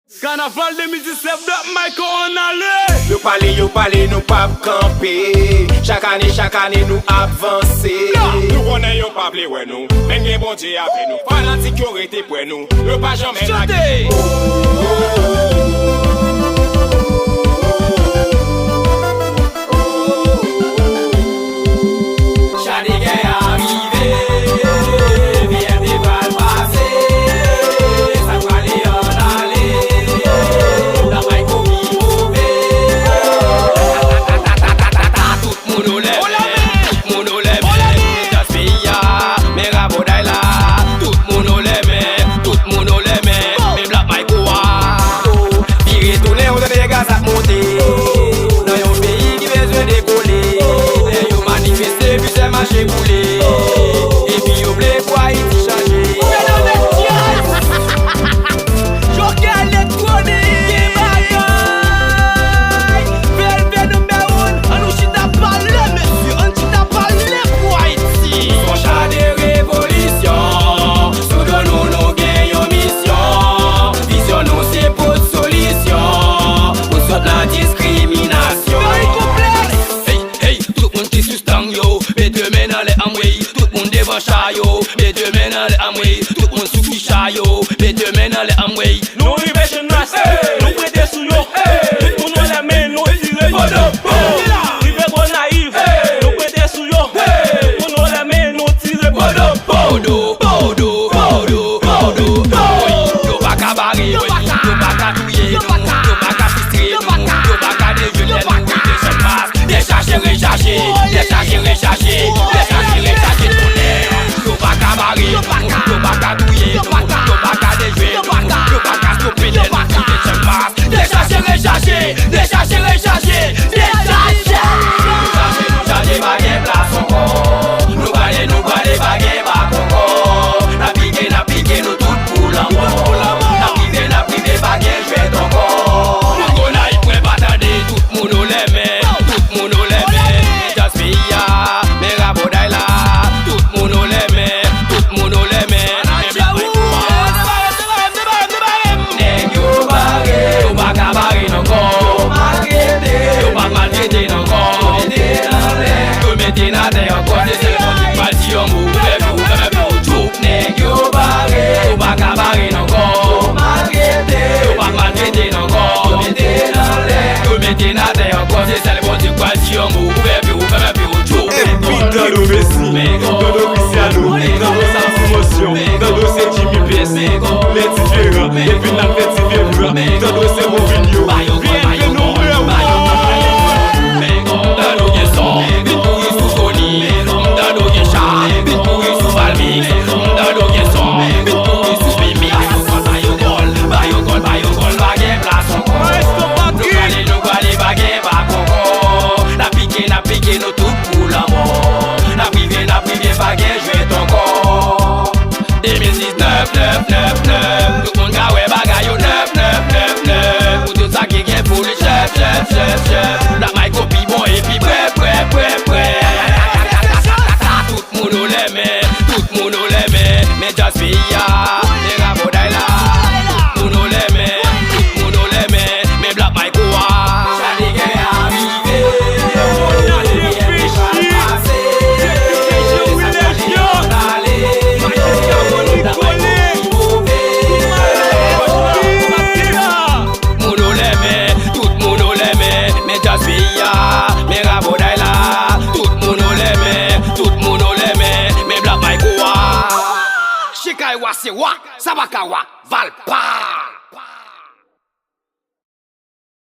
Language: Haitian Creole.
Carnaval 2017, Michael on allait. Yo pale, nou pap kampe. Chaque année nou avanse. Nou konnen yo pa ple wè nou, men gen bon Dieu apè nou. Fanatik yo rete pwè nou, yo pa jamais lage. Marché boulé, et puis au blé pour Haïti changer. Joker électronique, bagaille. VLV numéro 1, on nous chita parler, monsieur, on chita parler pour Haïti. Son chat de révolution, sous de nous gagnons mission. Vision nous c'est pour solution, pour sortir la discrimination. Hey, tout le monde qui suspend yo. Les deux mains dans les amouilles, tout le monde devant chayo. Les deux mains dans les amouilles, tout le monde sous qui chayo. Les deux mains dans les amouilles. Nou rive chen rase, nou prete sou yo. Tout moun nou la men, nou tire bodo. Rive bon naïf, nou prete sou yo. Tout moun nou la men, nou tire bodo. Yo pa ka bari, yo pa ka touye, yo pa ka fistre, yo pa ka déjeuner, nou déchèche pas, déchacher, rechacher, déchacher, rechacher, déchacher, rechacher ton air. Yo pa ka bari, yo pa ka touye, yo pa ka déjeuner, yo pa ka stopper, nou déchèche pas, déchacher, rechacher, déchacher, rechacher, déchacher. Nou chache bagay place encore, nou gade bagay bak encore. Na pique nou tout pou l'amour. Na prive bagay jwet encore. Nou gona y pou batade, tout moun nou leme, tout moun nou leme. Jaspiya, me raboday la, tout moun nou leme, tout moun nou leme. Nèg yo pa ka bare nan kon, yo pa maltrete nan kon. Yo mette nan te an kon, se le moun di pati yon mou. Nèg yo pa ka bare nan kon, yo pa maltrete nan kon. Yo mette nan te an kon, se le moun di pati yon mou. Dando Messi, Dando Cristiano, Dando sans promotion, Dando c'est Jimmy Place, les différents, et puis la fête différente, Dando c'est Mourinho, bien nous Dando gen son, bit pou yi sou Tony, Dando gen chan, bit pou yi sou Balmi, Dando gen son, bit pou yi sou Bimi. Bayo gol, bagay plas ankon. Nou gale bagay bak ankon. Na pike nou tout pou l'amour. Na prive bagay jwet ankon. 2006 9, tout moun ka we bagay yo 9. Pou tout sa ki gen pou le chef. La may kopi bon et puis prêt. Tout moun nou leme, mais Jaspiya, me raboday la. Moun nou leme, mais Black Michael wa. Chali gen arrive, Jaspiya, me raboday la. Tout moun nou leme, me Black Michael wa. Shikay wa se wa, Sabaka wa, Valpa.